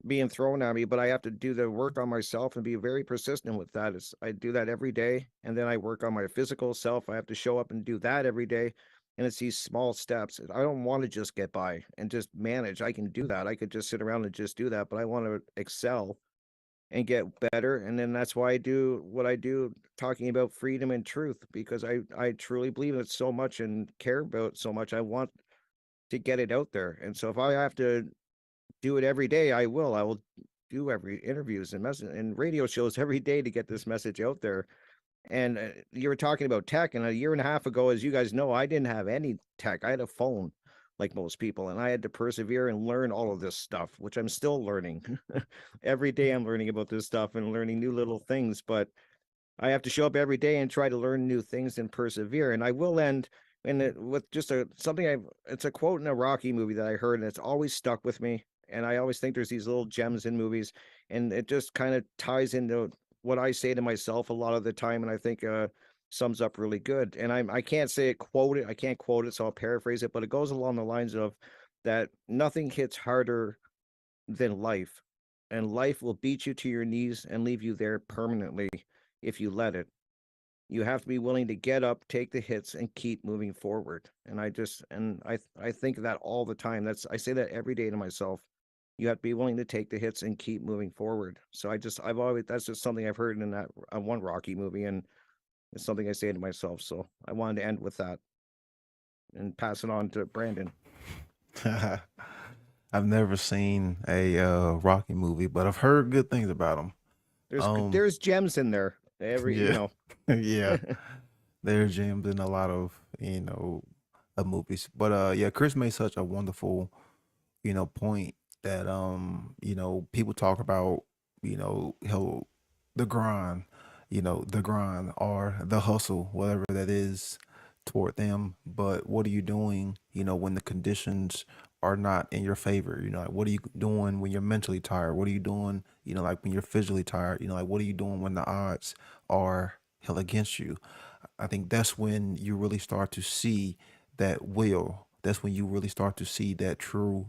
being thrown at me, but I have to do the work on myself and be very persistent with that. Is I do that every day, and then I work on my physical self. I have to show up and do that every day. And it's these small steps. I don't want to just get by and just manage. I can do that. I could just sit around and just do that, but I want to excel and get better. And then that's why I do what I do, talking about freedom and truth, because I truly believe in it so much and care about it so much. I want to get it out there. And so if I have to do it every day, I will. I will do every interviews and message and radio shows every day to get this message out there. And you were talking about tech, and a year and a half ago, as you guys know, I didn't have any tech. I had a phone like most people, and I had to persevere and learn all of this stuff, which I'm still learning. Every day I'm learning about this stuff and learning new little things, but I have to show up every day and try to learn new things and persevere. And I will end with just something it's a quote in a Rocky movie that I heard, and it's always stuck with me. And I always think there's these little gems in movies, and it just kind of ties into what I say to myself a lot of the time. And I think sums up really good. And I can't say it, quote it. I can't quote it, so I'll paraphrase it, but it goes along the lines of that nothing hits harder than life, and life will beat you to your knees and leave you there permanently if you let it. You have to be willing to get up, take the hits, and keep moving forward. And I think that all the time. I say that every day to myself. You have to be willing to take the hits and keep moving forward. So I've always that's just something I've heard in that one Rocky movie, and it's something I say to myself. So I wanted to end with that and pass it on to Brandon. I've never seen a Rocky movie, but I've heard good things about them. There's Um, there's gems in there. Every yeah, yeah, there's gems in a lot of movies. But yeah, Chris made such a wonderful point that people talk about how the grind, the grind or the hustle, whatever that is toward them. But what are you doing, when the conditions are not in your favor? Like what are you doing when you're mentally tired? What are you doing, like when you're physically tired? Like what are you doing when the odds are held against you? I think that's when you really start to see that will. That's when you really start to see that true,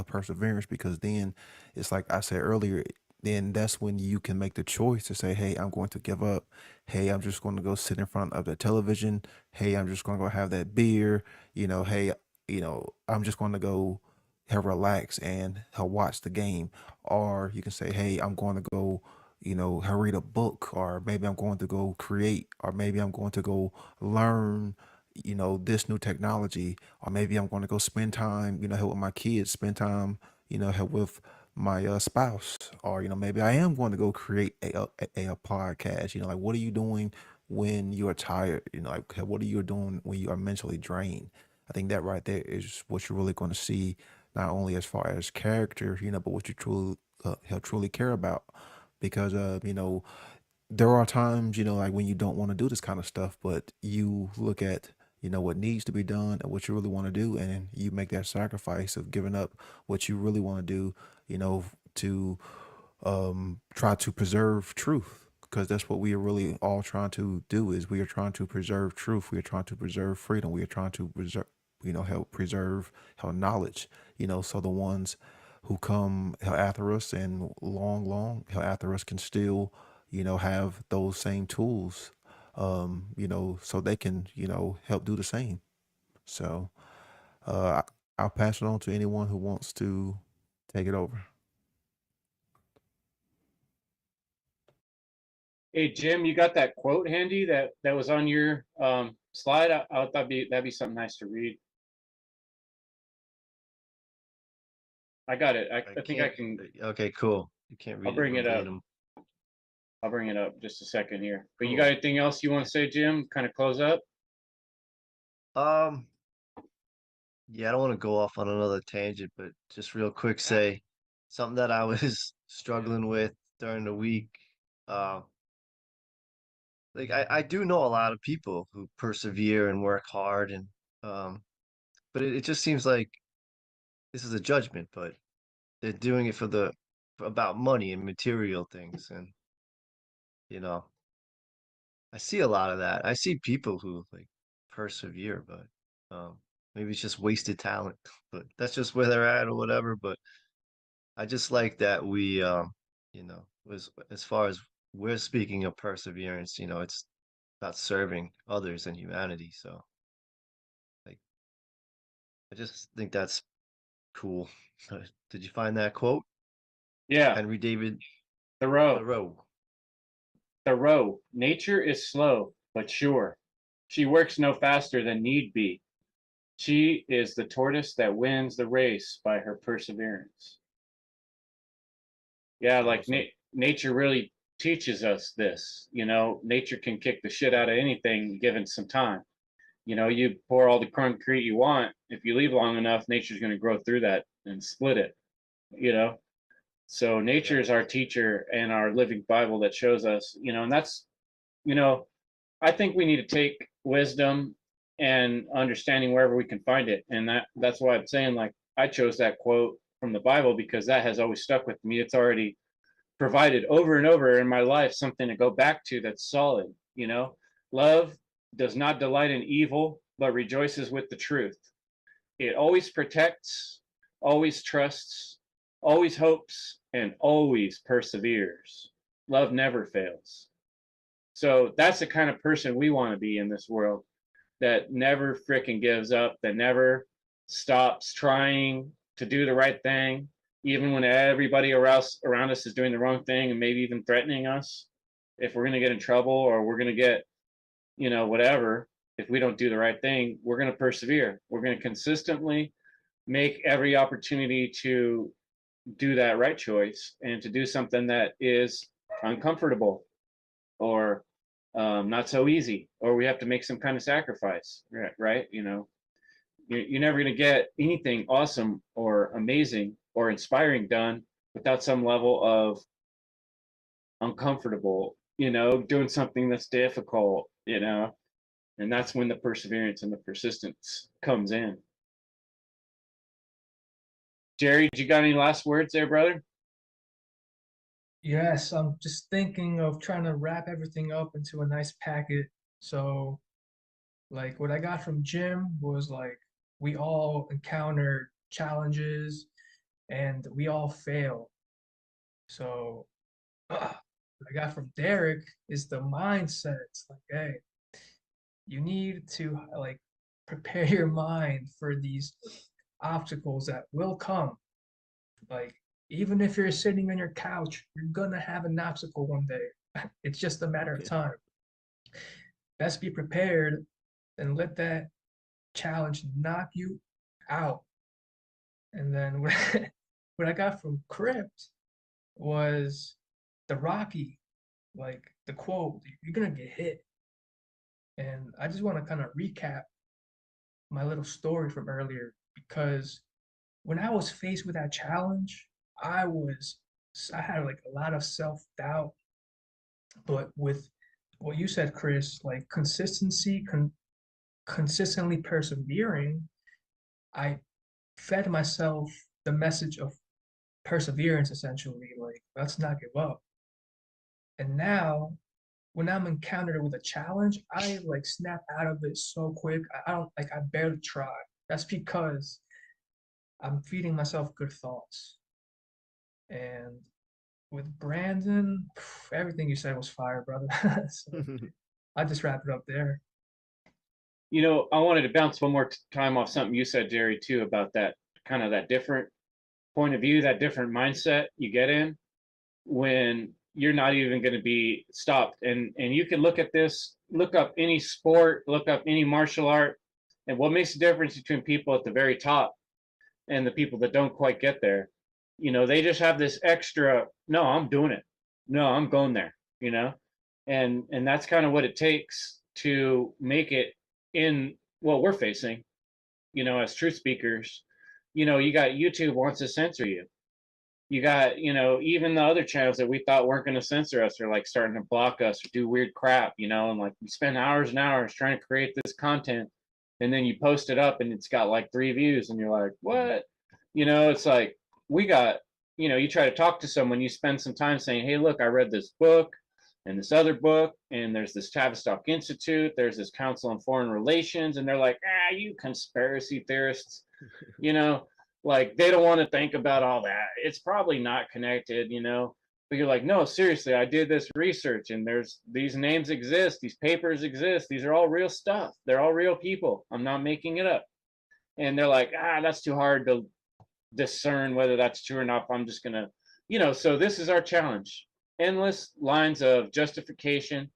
perseverance. Because then it's like I said earlier, then that's when you can make the choice to say, hey, I'm going to give up. Hey, I'm just going to go sit in front of the television. Hey, I'm just going to go have that beer. Hey, I'm just going to go have relax and watch the game. Or you can say, hey, I'm going to go read a book, or maybe I'm going to go create, or maybe I'm going to go learn, this new technology, or maybe I'm going to go spend time, help with my kids, spend time, help with my spouse, or maybe I am going to go create a podcast. Like what are you doing when you are tired? Like what are you doing when you are mentally drained? I think that right there is what you're really going to see, not only as far as character, but what you truly care about. Because there are times, like when you don't want to do this kind of stuff, but you look at, what needs to be done and what you really want to do, and you make that sacrifice of giving up what you really want to do, to try to preserve truth. Because that's what we are really all trying to do, is we are trying to preserve truth. We are trying to preserve freedom. We are trying to preserve, help preserve, help knowledge, so the ones who come hell after us and long hell after us can still, have those same tools, so they can, help do the same. So I'll pass it on to anyone who wants to take it over. Hey Jim, you got that quote handy that was on your slide? I thought that'd be something nice to read. I got it. I I think I can't. can. Okay, cool. You can't I'll read it bring it up. verbatim. I'll bring it up just a second here. But you got Cool. anything else you want to say, Jim? Kind of close up? Um, yeah, I don't want to go off on another tangent, but just real quick say something that I was struggling with during the week. Uh, like I do know a lot of people who persevere and work hard and um, but it just seems like this is a judgment, but they're doing it about money and material things, and you know, I see a lot of that. I see people who like persevere, but maybe it's just wasted talent, but that's just where they're at or whatever. But I just like that we, was as far as we're speaking of perseverance, it's about serving others and humanity. So like, I just think that's cool. Did you find that quote? Yeah. Henry David Thoreau. Thoreau. Thoreau. Nature is slow but sure. She works no faster than need be. She is the tortoise that wins the race by her perseverance. Yeah, That's like awesome. nature really teaches us this. Nature can kick the shit out of anything given some time. You pour all the concrete you want. If you leave long enough, nature's going to grow through that and split it. You know, so nature Yeah. is our teacher and our living Bible that shows us. And that's you know, I think we need to take wisdom and understanding wherever we can find it, and that's why I'm saying, like, I chose that quote from the Bible because that has always stuck with me. It's already provided over and over in my life something to go back to that's solid. Love does not delight in evil, but rejoices with the truth. It always protects, always trusts, always hopes, and always perseveres. Love never fails. So that's the kind of person we want to be in this world, that never freaking gives up, that never stops trying to do the right thing, even when everybody around us is doing the wrong thing and maybe even threatening us. If we're going to get in trouble or we're going to get, whatever, if we don't do the right thing, we're going to persevere. We're going to consistently make every opportunity to do that right choice and to do something that is uncomfortable or not so easy, or we have to make some kind of sacrifice, right? You're never going to get anything awesome or amazing or inspiring done without some level of uncomfortable, doing something that's difficult, and that's when the perseverance and the persistence comes in. Jerry, you got any last words there, brother? Yes, I'm just thinking of trying to wrap everything up into a nice packet. So, like, what I got from Jim was like, we all encounter challenges and we all fail. So, what I got from Derek is the mindset. It's like, hey, you need to like prepare your mind for these obstacles that will come. Like, even if you're sitting on your couch, you're gonna have an obstacle one day. It's just a matter of Yeah. time. Best be prepared and let that challenge knock you out. And then what I got from Crypt was the Rocky, like the quote, you're gonna get hit. And I just want to kind of recap my little story from earlier, because when I was faced with that challenge, I had like a lot of self-doubt, but with what you said, Chris, like consistently persevering, I fed myself the message of perseverance, essentially, like let's not give up. And now when I'm encountered with a challenge, I like snap out of it so quick. I don't like I barely try. That's because I'm feeding myself good thoughts. And with Brandon, everything you said was fire, brother. So I just wrap it up there. You know, I wanted to bounce one more time off something you said, Jerry, too, about that kind of that different point of view, that different mindset you get in when you're not even going to be stopped. And you can look at this, look up any sport, look up any martial art, and what makes the difference between people at the very top and the people that don't quite get there. You know, they just have this extra, no, I'm doing it. No, I'm going there, you know? And that's kind of what it takes to make it in what we're facing, you know, as truth speakers. You know, you got YouTube wants to censor you. You got, you know, even the other channels that we thought weren't going to censor us are like starting to block us or do weird crap, you know, and like we spend hours and hours trying to create this content, and then you post it up and it's got like 3 views and you're like, what? You know, it's like we got, you know, you try to talk to someone, you spend some time saying, hey, look, I read this book and this other book, and there's this Tavistock Institute, there's this Council on Foreign Relations, and they're like, ah, you conspiracy theorists, you know, like they don't want to think about all that. It's probably not connected, you know. But you're like, no, seriously, I did this research, and there's these names exist, these papers exist, these are all real stuff. They're all real people. I'm not making it up. And they're like, ah, that's too hard to discern whether that's true or not. I'm just gonna, you know. So this is our challenge: endless lines of justification,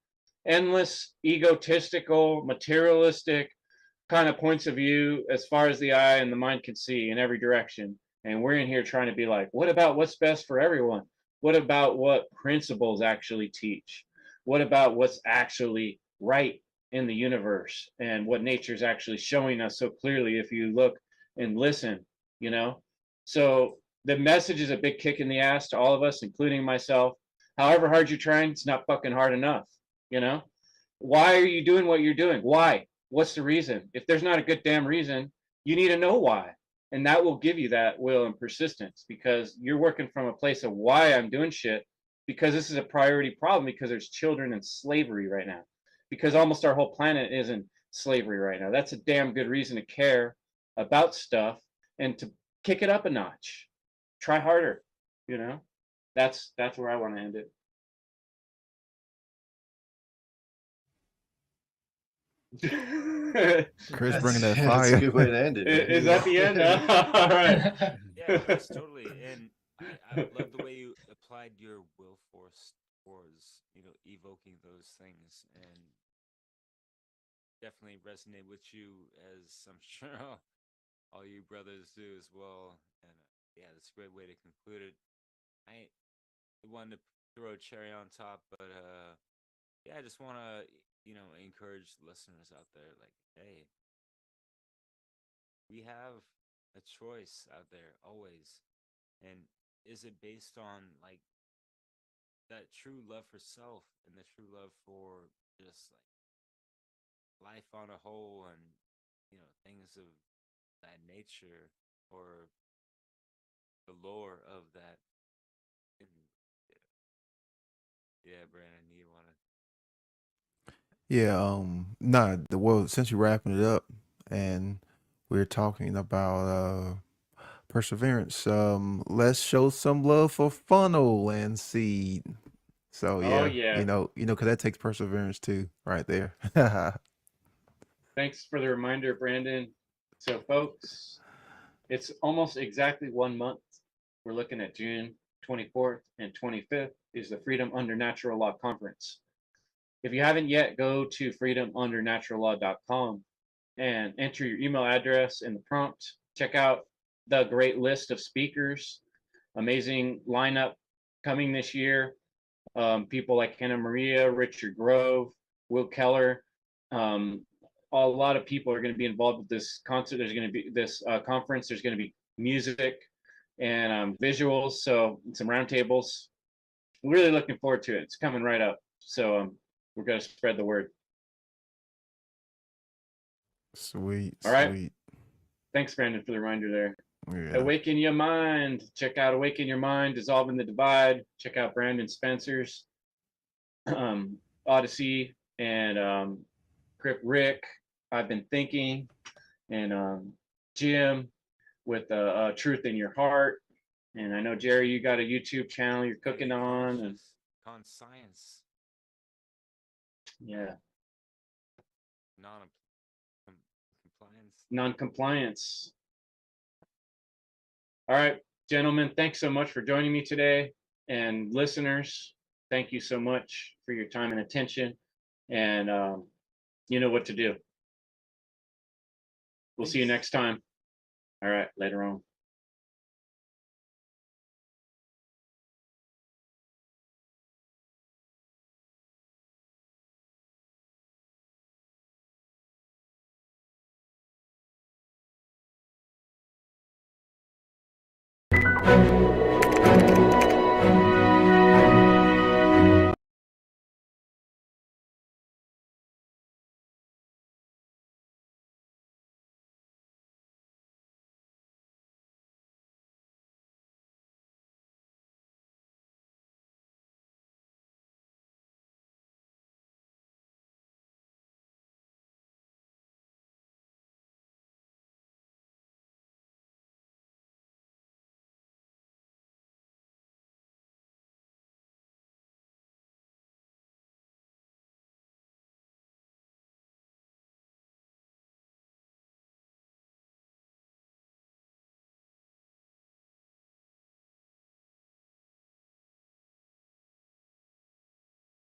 endless egotistical, materialistic kind of points of view as far as the eye and the mind can see in every direction. And we're in here trying to be like, what about what's best for everyone? What about what principles actually teach? What about what's actually right in the universe and what nature's actually showing us so clearly if you look and listen, you know? So the message is a big kick in the ass to all of us, including myself. However hard you're trying, it's not fucking hard enough, you know? Why are you doing what you're doing? Why? What's the reason? If there's not a good damn reason, you need to know why. And that will give you that will and persistence, because you're working from a place of why I'm doing shit, because this is a priority problem, because there's children in slavery right now, because almost our whole planet is in slavery right now. That's a damn good reason to care about stuff and to kick it up a notch. Try harder, you know? That's where I want to end it. Chris bringing that That's a fire. good way to end it, man. Is that the end? All right. Yeah, Chris, totally. And I love the way you applied your will force towards, you know, evoking those things, and definitely resonate with you, as I'm sure all you brothers do as well. And yeah, that's a great way to conclude it. I wanted to throw a cherry on top, but yeah, I just want to, you know, encourage listeners out there, like, hey, we have a choice out there always. And is it based on like that true love for self and the true love for just like life on a whole, and you know, things of that nature, or the lore of that? And yeah, Brandon, you want to? Yeah, nah, well, since you're wrapping it up and we're talking about perseverance, let's show some love for funnel and seed. So Oh yeah, yeah. because that takes perseverance too, right there. Thanks for the reminder, Brandon. So folks, it's almost exactly 1 month. We're looking at June 24th and 25th is the Freedom Under Natural Law Conference. If you haven't yet, go to freedomundernaturallaw.com and enter your email address in the prompt. Check out the great list of speakers, amazing lineup coming this year. People like Hannah Maria, Richard Grove, Will Keller, um, a lot of people are going to be involved with this concert. There's going to be this conference. There's going to be music and visuals, so some roundtables. We're really looking forward to it. It's coming right up, so we're going to spread the word. Sweet, All right. sweet. Thanks, Brandon, for the reminder there. Yeah. Awaken Your Mind. Check out Awaken Your Mind, Dissolving the Divide. Check out Brandon Spencer's Odyssey and Rick. I've Been Thinking, and Jim with Truth in Your Heart. And I know, Jerry, you got a YouTube channel you're cooking on. And science. Yeah. Non-compliance. Non-compliance. All right, gentlemen, thanks so much for joining me today. And listeners, thank you so much for your time and attention. And you know what to do. We'll see you next time. All right, later on.